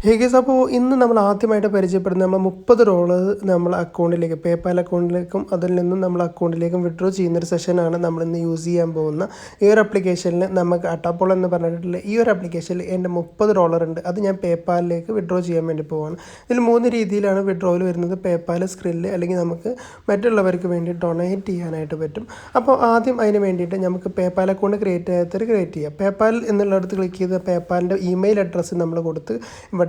ഹേ guys, അപ്പോൾ ഇന്ന് നമ്മൾ ആദ്യമായിട്ട് പരിചയപ്പെടുന്ന നമ്മൾ $30 നമ്മളെ അക്കൗണ്ടിലേക്ക് പേപ്പാൽ അക്കൗണ്ടിലേക്കും അതിൽ നിന്നും നമ്മൾ അക്കൗണ്ടിലേക്കും വിഡ്രോ ചെയ്യുന്നൊരു സെഷനാണ് നമ്മൾ ഇന്ന് യൂസ് ചെയ്യാൻ പോകുന്ന ഈ ഒരു ആപ്ലിക്കേഷനിൽ. നമുക്ക് അട്ടാപ്പോൾ എന്ന് പറഞ്ഞിട്ടുള്ള ഈ ഒരു ആപ്ലിക്കേഷനിൽ എൻ്റെ $30 ഉണ്ട്. അത് ഞാൻ പേപ്പാലിലേക്ക് വിഡ്രോ ചെയ്യാൻ വേണ്ടി പോവാണ്. ഇതിൽ 3 രീതിയിലാണ് വിഡ്രോയിൽ വരുന്നത്: പേപ്പാൽ, സ്ക്രില്ല്, അല്ലെങ്കിൽ നമുക്ക് മറ്റുള്ളവർക്ക് വേണ്ടി ഡൊണേറ്റ് ചെയ്യാനായിട്ട് പറ്റും. അപ്പോൾ ആദ്യം അതിന് വേണ്ടിയിട്ട് നമുക്ക് പേപ്പാൽ അക്കൗണ്ട് ക്രിയേറ്റ് ചെയ്യാം. പേപ്പാൽ എന്നുള്ളിടത്ത് ക്ലിക്ക് ചെയ്ത് പേപ്പാലിൻ്റെ ഇമെയിൽ അഡ്രസ്സ് നമ്മൾ കൊടുത്ത് ഇവിടെ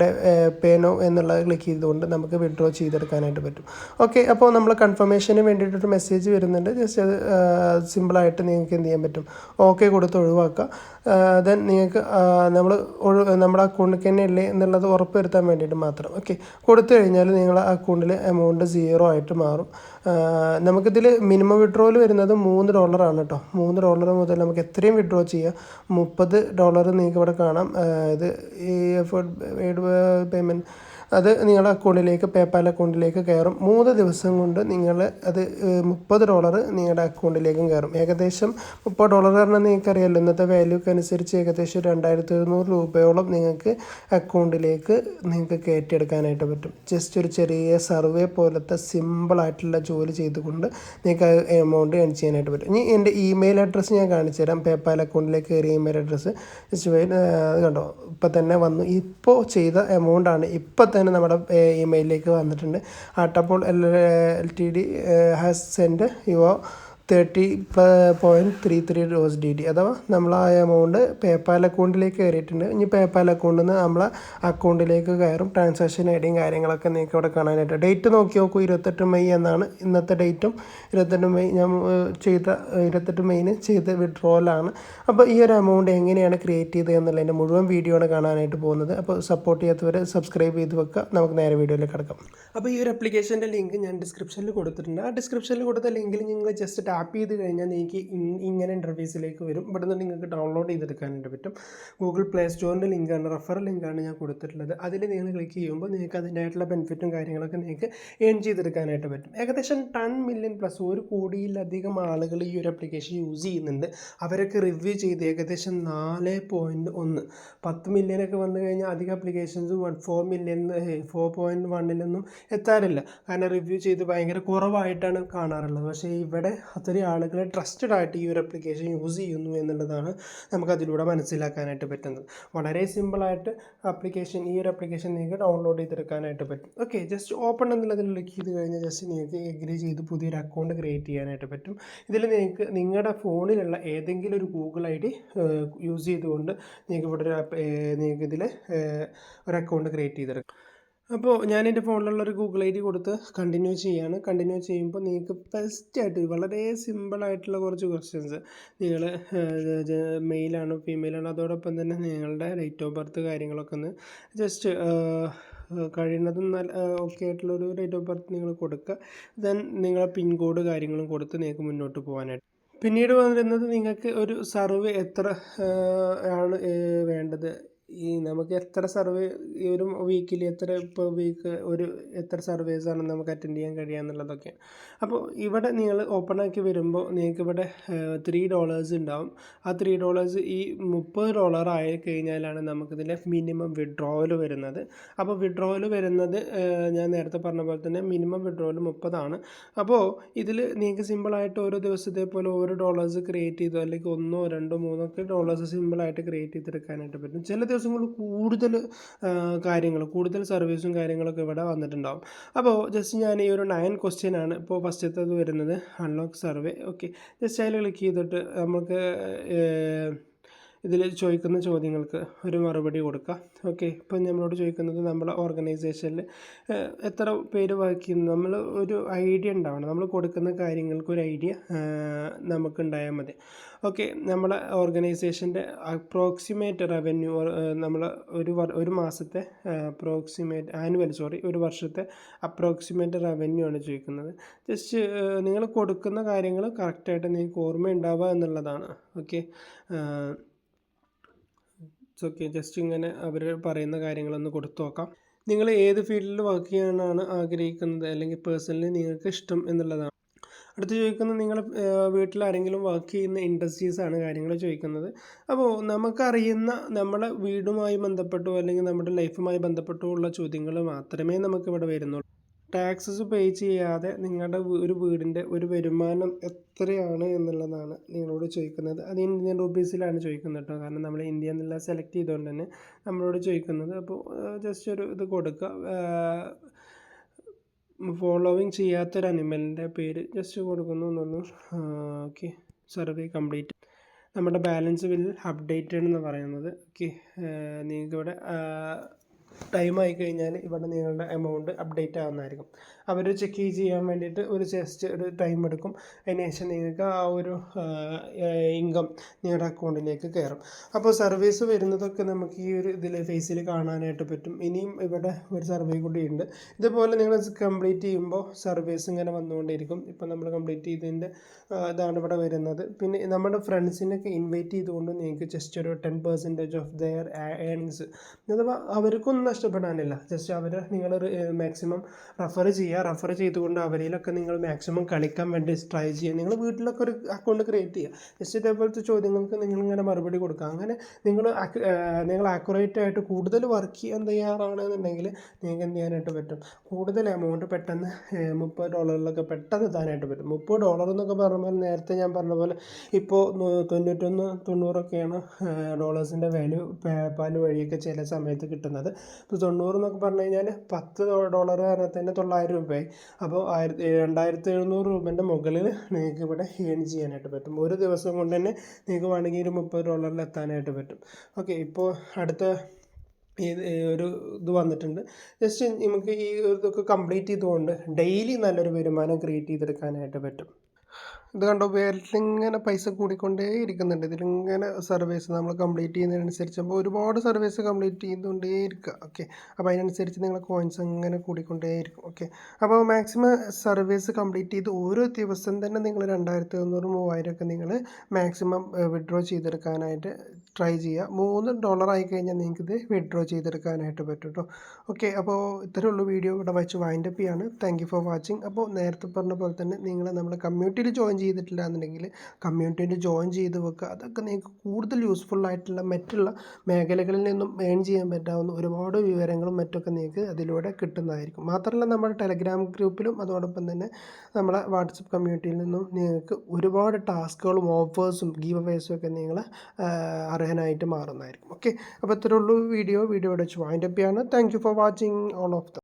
പേനോ എന്നുള്ളത് ക്ലിക്ക് ചെയ്തുകൊണ്ട് നമുക്ക് വിഡ്രോ ചെയ്തെടുക്കാനായിട്ട് പറ്റും. ഓക്കെ, അപ്പോൾ നമ്മൾ കൺഫർമേഷന് വേണ്ടിയിട്ടൊരു മെസ്സേജ് വരുന്നുണ്ട്. ജസ്റ്റ് അത് സിമ്പിളായിട്ട് നിങ്ങൾക്ക് എന്ത് ചെയ്യാൻ പറ്റും, ഓക്കെ കൊടുത്ത് ഒഴിവാക്കുക. ദെൻ നിങ്ങൾക്ക് നമ്മുടെ അക്കൗണ്ടിൽ തന്നെ ഇല്ലേ എന്നുള്ളത് ഉറപ്പ് വരുത്താൻ വേണ്ടിയിട്ട് മാത്രം ഓക്കെ കൊടുത്തു കഴിഞ്ഞാൽ നിങ്ങളുടെ അക്കൗണ്ടിൽ എമൗണ്ട് 0 ആയിട്ട് മാറും. നമുക്കിതിൽ മിനിമം വിഡ്രോയിൽ വരുന്നത് $3 ആണ് കേട്ടോ. $3 മുതൽ നമുക്ക് എത്രയും വിഡ്രോ ചെയ്യാം. $30 നിങ്ങൾക്ക് ഇവിടെ കാണാം. ഇത് ഈ പേയ്മെൻറ്റ് അത് നിങ്ങളുടെ അക്കൗണ്ടിലേക്ക്, പേപ്പാൽ അക്കൗണ്ടിലേക്ക് കയറും. 3 ദിവസം കൊണ്ട് നിങ്ങൾ അത് $30 നിങ്ങളുടെ അക്കൗണ്ടിലേക്കും കയറും. ഏകദേശം $30 പറഞ്ഞാൽ നിങ്ങൾക്കറിയാമല്ലോ, ഇന്നത്തെ വാല്യൂക്ക് അനുസരിച്ച് ഏകദേശം 2700 രൂപയോളം നിങ്ങൾക്ക് അക്കൗണ്ടിലേക്ക് നിങ്ങൾക്ക് കയറ്റിയെടുക്കാനായിട്ട് പറ്റും. ജസ്റ്റ് ഒരു ചെറിയ സർവേ പോലത്തെ സിമ്പിളായിട്ടുള്ള ജോലി ചെയ്തുകൊണ്ട് നിങ്ങൾക്ക് എമൗണ്ട് ഏൺ ചെയ്യാനായിട്ട് പറ്റും. ഇനി എൻ്റെ ഇമെയിൽ അഡ്രസ്സ് ഞാൻ കാണിച്ചു തരാം. പേപ്പാൽ അക്കൗണ്ടിലേക്ക് കയറിയ ഇമെയിൽ അഡ്രസ്സ് ജസ്റ്റ് അത് കണ്ടോ, ഇപ്പം തന്നെ വന്നു. ഇപ്പോൾ ചെയ്ത എമൗണ്ടാണ് ഇപ്പം തന്നെ നമ്മുടെ ഇമെയിലിലേക്ക് വന്നിട്ടുണ്ട്. ആട്ടപ്പോൾ LTD has send your 30.33 USDT, അഥവാ നമ്മൾ ആ എമൗണ്ട് പേപ്പാൽ അക്കൗണ്ടിലേക്ക് കയറിയിട്ടുണ്ട്. ഇനി പേപ്പാൽ അക്കൗണ്ടിൽ നിന്ന് നമ്മളെ അക്കൗണ്ടിലേക്ക് കയറും. ട്രാൻസാക്ഷൻ ഐഡിയും കാര്യങ്ങളൊക്കെ നിങ്ങൾക്ക് ഇവിടെ കാണാനായിട്ട്. ഡേറ്റ് നോക്കി നോക്കൂ, 28 മെയ് എന്നാണ് ഇന്നത്തെ ഡേറ്റും. 28 മെയ് ഞാൻ 28 മെയ്ന് ചെയ്ത വിഡ്രോവലാണ്. അപ്പോൾ ഈ ഒരു എമൗണ്ട് എങ്ങനെയാണ് ക്രിയേറ്റ് ചെയ്തത് എന്നുള്ളതിൻ്റെ മുഴുവൻ വീഡിയോ ആണ് കാണാനായിട്ട് പോകുന്നത്. അപ്പോൾ സപ്പോർട്ട് ചെയ്യാത്തവർ സബ്സ്ക്രൈബ് ചെയ്ത് വെക്കുക. നമുക്ക് നേരെ വീഡിയോയിലേക്ക് കിടക്കാം. അപ്പോൾ ഈ ഒരു ആപ്ലിക്കേഷൻ്റെ ലിങ്ക് ഞാൻ ഡിസ്ക്രിപ്ഷനിൽ കൊടുത്തിട്ടുണ്ട്. ആ ഡിസ്ക്രിപ്ഷനിൽ കൊടുത്ത ലിങ്കിൽ നിങ്ങൾ ജസ്റ്റ് ടാപ്പ് ചെയ്ത് കഴിഞ്ഞാൽ നിങ്ങൾക്ക് ഇങ്ങനെ ഇൻ്റർഫേസിലേക്ക് വരും. ഇവിടെ നിന്ന് നിങ്ങൾക്ക് ഡൗൺലോഡ് ചെയ്തെടുക്കാനായിട്ട് പറ്റും. ഗൂഗിൾ പ്ലേ സ്റ്റോറിൻ്റെ ലിങ്കാണ്, റെഫറൽ ലിങ്കാണ് ഞാൻ കൊടുത്തിട്ടുള്ളത്. അതിൽ നിങ്ങൾ ക്ലിക്ക് ചെയ്യുമ്പോൾ നിങ്ങൾക്ക് അതിൻ്റെതായിട്ടുള്ള ബെനിഫിറ്റും കാര്യങ്ങളൊക്കെ നിങ്ങൾക്ക് ഏൺ ചെയ്തെടുക്കാനായിട്ട് പറ്റും. ഏകദേശം 10 മില്യൺ പ്ലസ് 1 കോടിയിലധികം ആളുകൾ ഈ ഒരു ആപ്ലിക്കേഷൻ യൂസ് ചെയ്യുന്നുണ്ട്. അവരൊക്കെ റിവ്യൂ ചെയ്ത് ഏകദേശം 4.1 10 മില്യനൊക്കെ വന്നു കഴിഞ്ഞാൽ അധികം ആപ്ലിക്കേഷൻസ് 4 മില്യൺ 4.1 എത്താറില്ല. കാരണം റിവ്യൂ ചെയ്ത് ഭയങ്കര കുറവായിട്ടാണ് കാണാറുള്ളത്. പക്ഷേ ഇവിടെ അത്രയും ആളുകൾ ട്രസ്റ്റഡ് ആയിട്ട് ഈ ഒരു ആപ്ലിക്കേഷൻ യൂസ് ചെയ്യുന്നു എന്നുള്ളതാണ് നമുക്കതിലൂടെ മനസ്സിലാക്കാനായിട്ട് പറ്റുന്നത്. വളരെ സിമ്പിളായിട്ട് ഈ ഒരു ആപ്ലിക്കേഷൻ നിങ്ങൾക്ക് ഡൗൺലോഡ് ചെയ്തെടുക്കാനായിട്ട് പറ്റും. ഓക്കെ, ജസ്റ്റ് ഓപ്പൺ എന്നുള്ളതിൽ ക്ലിക്ക് ചെയ്ത് കഴിഞ്ഞാൽ ജസ്റ്റ് നിങ്ങൾക്ക് എഗ്രി ചെയ്ത് പുതിയൊരു അക്കൗണ്ട് ക്രിയേറ്റ് ചെയ്യാനായിട്ട് പറ്റും. ഇതിൽ നിങ്ങൾക്ക് നിങ്ങളുടെ ഫോണിലുള്ള ഏതെങ്കിലും ഒരു ഗൂഗിൾ ID യൂസ് ചെയ്തുകൊണ്ട് നിങ്ങൾക്ക് ഇവിടെ നിങ്ങൾക്ക് ഇതിൽ ഒരു അക്കൗണ്ട് ക്രിയേറ്റ് ചെയ്തെടുക്കാം. അപ്പോൾ ഞാൻ എൻ്റെ ഫോണിലുള്ളൊരു ഗൂഗിൾ ID കൊടുത്ത് കണ്ടിന്യൂ ചെയ്യുകയാണ്. കണ്ടിന്യൂ ചെയ്യുമ്പോൾ നിങ്ങൾക്ക് ബെസ്റ്റായിട്ട് വളരെ സിമ്പിളായിട്ടുള്ള കുറച്ച് ക്വസ്റ്റ്യൻസ്, നിങ്ങൾ മെയിലാണോ ഫീമെയിലാണോ, അതോടൊപ്പം തന്നെ നിങ്ങളുടെ ഡേറ്റ് ഓഫ് ബർത്ത് കാര്യങ്ങളൊക്കെ ഒന്ന് ജസ്റ്റ് കഴിയുന്നതും നല്ല ഓക്കെ ആയിട്ടുള്ളൊരു ഡേറ്റ് ഓഫ് ബർത്ത് നിങ്ങൾ കൊടുക്കുക. ദെൻ നിങ്ങളെ പിൻകോഡ് കാര്യങ്ങളും കൊടുത്ത് നിങ്ങൾക്ക് മുന്നോട്ട് പോകാനായിട്ട്. പിന്നീട് വരുന്നത് നിങ്ങൾക്ക് ഒരു സർവേ എത്ര ആണ് വേണ്ടത്, നമുക്ക് എത്ര സർവേ ഈ ഒരു വീക്കിൽ എത്ര ഇപ്പോൾ വീക്ക് എത്ര സർവേസാണ് നമുക്ക് അറ്റൻഡ് ചെയ്യാൻ കഴിയുക എന്നുള്ളതൊക്കെയാണ്. അപ്പോൾ ഇവിടെ നിങ്ങൾ ഓപ്പൺ ആക്കി വരുമ്പോൾ നിങ്ങൾക്ക് ഇവിടെ $3 ഉണ്ടാവും. ആ $3 ഈ $30 ആയി കഴിഞ്ഞാലാണ് നമുക്കിതിൻ്റെ മിനിമം വിഡ്രോവൽ വരുന്നത്. അപ്പോൾ വിഡ്രോവൽ വരുന്നത് ഞാൻ നേരത്തെ പറഞ്ഞ പോലെ തന്നെ മിനിമം വിഡ്രോവൽ 30 ആണ്. അപ്പോൾ ഇതിൽ നിങ്ങൾക്ക് സിമ്പിളായിട്ട് ഓരോ ദിവസത്തെ പോലെ ഓരോ ഡോളേഴ്സ് ക്രിയേറ്റ് ചെയ്തോ, അല്ലെങ്കിൽ 1, 2, 3 ഒക്കെ ഡോളേഴ്സ് സിമ്പിളായിട്ട് ക്രിയേറ്റ് ചെയ്തെടുക്കാനായിട്ട് പറ്റും. ചില ദിവസങ്ങൾ കൂടുതൽ സർവീസും കാര്യങ്ങളൊക്കെ ഇവിടെ വന്നിട്ടുണ്ടാവും. അപ്പോൾ ജസ്റ്റ് ഞാൻ ഈ ഒരു 9 ക്വസ്റ്റ്യൻ ആണ് ഇപ്പോൾ ഫസ്റ്റത്തേത് വരുന്നത്, അൺലോക്ക് സർവേ. ഓക്കെ, ജസ്റ്റ് അതിൽ ക്ലിക്ക് ചെയ്തിട്ട് നമുക്ക് ഇതിൽ ചോദിക്കുന്ന ചോദ്യങ്ങൾക്ക് ഒരു മറുപടി കൊടുക്കുക. ഓക്കെ, ഇപ്പം നമ്മളോട് ചോദിക്കുന്നത് നമ്മുടെ ഓർഗനൈസേഷനിൽ എത്ര പേര് വർക്ക് ചെയ്യുന്നു, നമ്മൾ ഒരു ഐഡിയ ഉണ്ടാവണം. നമ്മൾ കൊടുക്കുന്ന കാര്യങ്ങൾക്ക് ഒരു ഐഡിയ നമുക്കുണ്ടായാൽ മതി. ഓക്കെ, നമ്മളെ ഓർഗനൈസേഷൻ്റെ അപ്രോക്സിമേറ്റ് റവന്യൂ, നമ്മൾ ഒരു മാസത്തെ ഒരു വർഷത്തെ അപ്രോക്സിമേറ്റ് റവന്യൂ ആണ് ചോദിക്കുന്നത്. ജസ്റ്റ് നിങ്ങൾ കൊടുക്കുന്ന കാര്യങ്ങൾ കറക്റ്റായിട്ട് നിങ്ങൾക്ക് ഓർമ്മയുണ്ടാവുക എന്നുള്ളതാണ്. ഓക്കെ, ഓക്കെ, ജസ്റ്റ് ഇങ്ങനെ അവർ പറയുന്ന കാര്യങ്ങളൊന്ന് കൊടുത്തു നോക്കാം. നിങ്ങൾ ഏത് ഫീൽഡിൽ വർക്ക് ചെയ്യാനാണ് ആഗ്രഹിക്കുന്നത്, അല്ലെങ്കിൽ പേഴ്സണലി നിങ്ങൾക്ക് ഇഷ്ടം എന്നുള്ളതാണ്. അടുത്ത് ചോദിക്കുന്നത് നിങ്ങൾ വീട്ടിൽ ആരെങ്കിലും വർക്ക് ചെയ്യുന്ന ഇൻഡസ്ട്രീസാണ് കാര്യങ്ങൾ ചോദിക്കുന്നത്. അപ്പോൾ നമുക്കറിയുന്ന നമ്മളെ വീടുമായി ബന്ധപ്പെട്ടോ അല്ലെങ്കിൽ നമ്മുടെ ലൈഫുമായി ബന്ധപ്പെട്ടോ ഉള്ള ചോദ്യങ്ങൾ മാത്രമേ നമുക്കിവിടെ വരുന്നുള്ളൂ. ടാക്സസ് പേ ചെയ്യാതെ നിങ്ങളുടെ ഒരു വീടിൻ്റെ ഒരു വരുമാനം എത്രയാണ് എന്നുള്ളതാണ് നിങ്ങളോട് ചോദിക്കുന്നത്. അത് ഇന്ത്യൻ റുപ്പീസിലാണ് ചോദിക്കുന്നത് കേട്ടോ. കാരണം നമ്മൾ ഇന്ത്യ എന്നുള്ള സെലക്ട് ചെയ്തുകൊണ്ട് തന്നെ നമ്മളോട് ചോദിക്കുന്നത്. അപ്പോൾ ജസ്റ്റ് ഒരു ഇത് കൊടുക്കുക. ഫോളോവിങ് ചെയ്യാത്തൊരു അനിമലിൻ്റെ പേര് ജസ്റ്റ് കൊടുക്കുന്നു എന്നുള്ളൂ. Okay, survey complete. നമ്മുടെ ബാലൻസ് ബിൽ അപ്ഡേറ്റഡ് എന്ന് പറയുന്നത്. ഓക്കെ, നിങ്ങൾക്കിവിടെ ടൈം ആയി കഴിഞ്ഞാൽ ഇവിടെ നിങ്ങളുടെ എമൗണ്ട് അപ്ഡേറ്റ് ആവുന്നതായിരിക്കും. അവർ ചെക്ക് ചെയ്യാൻ വേണ്ടിയിട്ട് ജസ്റ്റ് ഒരു ടൈം എടുക്കും. അതിന് ശേഷം നിങ്ങൾക്ക് ആ ഒരു ഇൻകം നിങ്ങളുടെ അക്കൗണ്ടിലേക്ക് കയറും. അപ്പോൾ സർവീസ് വരുന്നതൊക്കെ നമുക്ക് ഈ ഒരു ഫേസിൽ കാണാനായിട്ട് പറ്റും. ഇനിയും ഇവിടെ ഒരു സർവേ കൂടി ഉണ്ട്. ഇതുപോലെ നിങ്ങൾ കംപ്ലീറ്റ് ചെയ്യുമ്പോൾ സർവീസ് ഇങ്ങനെ വന്നുകൊണ്ടിരിക്കും. ഇപ്പോൾ നമ്മൾ കംപ്ലീറ്റ് ചെയ്തതിൻ്റെ ഇതാണ് ഇവിടെ വരുന്നത്. പിന്നെ നമ്മുടെ ഫ്രണ്ട്സിനൊക്കെ ഇൻവൈറ്റ് ചെയ്തുകൊണ്ട് നിങ്ങൾക്ക് ജസ്റ്റ് ഒരു 10% ഓഫ് ദെയർ ഏണിങ്സ്, അഥവാ അവർക്കൊന്നും നഷ്ടപ്പെടാനില്ല. ജസ്റ്റ് നിങ്ങൾ മാക്സിമം റെഫർ ചെയ്തുകൊണ്ട് അവരിലൊക്കെ നിങ്ങൾ മാക്സിമം കളിക്കാൻ വേണ്ടി ട്രൈ ചെയ്യുക. നിങ്ങൾ വീട്ടിലൊക്കെ ഒരു അക്കൗണ്ട് ക്രിയേറ്റ് ചെയ്യുക. ജസ്റ്റ് ഇതേപോലത്തെ ചോദ്യങ്ങൾക്ക് നിങ്ങളിങ്ങനെ മറുപടി കൊടുക്കുക. അങ്ങനെ നിങ്ങൾ ആക്യുറേറ്റ് ആയിട്ട് കൂടുതൽ വർക്ക് ചെയ്യാൻ തയ്യാറാണെന്നുണ്ടെങ്കിൽ നിങ്ങൾക്ക് എന്ത് ചെയ്യാനായിട്ട് പറ്റും, കൂടുതൽ എമൗണ്ട് പെട്ടെന്ന് $30 പെട്ടെന്ന് എത്താനായിട്ട് പറ്റും. $30 എന്നൊക്കെ പറഞ്ഞാൽ നേരത്തെ ഞാൻ പറഞ്ഞ പോലെ ഇപ്പോൾ 91-90 ഡോളേഴ്സിൻ്റെ വാല്യൂ പേപാൽ വഴിയൊക്കെ ചില സമയത്ത് കിട്ടുന്നത്. ഇപ്പോൾ 90 എന്നൊക്കെ പറഞ്ഞു കഴിഞ്ഞാൽ $10 പറഞ്ഞാൽ തന്നെ $900. അപ്പോൾ 2700 രൂപേൻ്റെ മുകളിൽ നിങ്ങൾക്ക് ഇവിടെ ഏൺ ചെയ്യാനായിട്ട് പറ്റും. ഒരു ദിവസം കൊണ്ട് തന്നെ നിങ്ങൾക്ക് വേണമെങ്കിൽ ഒരു $30 എത്താനായിട്ട് പറ്റും. ഓക്കെ, ഇപ്പോൾ അടുത്ത ഒരു ഇത് വന്നിട്ടുണ്ട്. ജസ്റ്റ് നമുക്ക് ഈ ഇതൊക്കെ കംപ്ലീറ്റ് ചെയ്തുകൊണ്ട് ഡെയിലി നല്ലൊരു വരുമാനം ക്രിയേറ്റ് ചെയ്തെടുക്കാനായിട്ട് പറ്റും. ഇത് കണ്ടോ, ഇങ്ങനെ പൈസ കൂടിക്കൊണ്ടേ ഇരിക്കുന്നുണ്ട്. ഇതിലിങ്ങനെ സർവീസ് നമ്മൾ കംപ്ലീറ്റ് ചെയ്യുന്നതിനനുസരിച്ച് അപ്പോൾ ഒരുപാട് സർവീസ് കംപ്ലീറ്റ് ചെയ്തുകൊണ്ടേ ഇരിക്കുക. ഓക്കെ, അപ്പോൾ അതിനനുസരിച്ച് നിങ്ങളെ കോയിൻസ് അങ്ങനെ കൂടിക്കൊണ്ടേ ഇരിക്കും. ഓക്കെ, അപ്പോൾ മാക്സിമം സർവീസ് കംപ്ലീറ്റ് ചെയ്ത് ഓരോ ദിവസം തന്നെ നിങ്ങൾ 2500 3000 ഒക്കെ നിങ്ങൾ മാക്സിമം വിഡ്രോ ചെയ്തെടുക്കാനായിട്ട് ട്രൈ ചെയ്യുക. $3 ആയി കഴിഞ്ഞാൽ നിങ്ങൾക്കിത് വിഡ്രോ ചെയ്തെടുക്കാനായിട്ട് പറ്റും കേട്ടോ. ഓക്കെ, അപ്പോൾ ഇത്രയേ ഉള്ളൂ. വീഡിയോ ഇവിടെ വെച്ച് വൈൻഡപ്പ് ചെയ്യാണ്. Thank you for watching. അപ്പോൾ നേരത്തെ പറഞ്ഞ പോലെ തന്നെ നിങ്ങൾ നമ്മുടെ കമ്മ്യൂണിറ്റിയിൽ ജോയിൻ ചെയ്തിട്ടില്ല എന്നുണ്ടെങ്കിൽ കമ്മ്യൂണിറ്റിയിൽ ജോയിൻ ചെയ്ത് വെക്കുക. അതൊക്കെ നിങ്ങൾക്ക് കൂടുതൽ യൂസ്ഫുൾ ആയിട്ടുള്ള മറ്റുള്ള മേഖലകളിൽ നിന്നും ഏൺ ചെയ്യാൻ പറ്റാവുന്ന ഒരുപാട് വിവരങ്ങളും മറ്റൊക്കെ നിങ്ങൾക്ക് അതിലൂടെ കിട്ടുന്നതായിരിക്കും. മാത്രമല്ല നമ്മുടെ ടെലഗ്രാം ഗ്രൂപ്പിലും അതോടൊപ്പം തന്നെ നമ്മളെ വാട്സപ്പ് കമ്മ്യൂണിറ്റിയിൽ നിന്നും നിങ്ങൾക്ക് ഒരുപാട് ടാസ്കുകളും ഓഫേഴ്സും ഗീവ് അവേഴ്സും ഒക്കെ നിങ്ങൾ അർഹനായിട്ട് മാറുന്നതായിരിക്കും. ഓക്കെ, അപ്പോൾ ഇത്രയേ ഉള്ളൂ. വീഡിയോ ഇവിടെ വെച്ച് വൈൻഡപ്പ് ചെയ്യാണ്. Thank you for watching all of the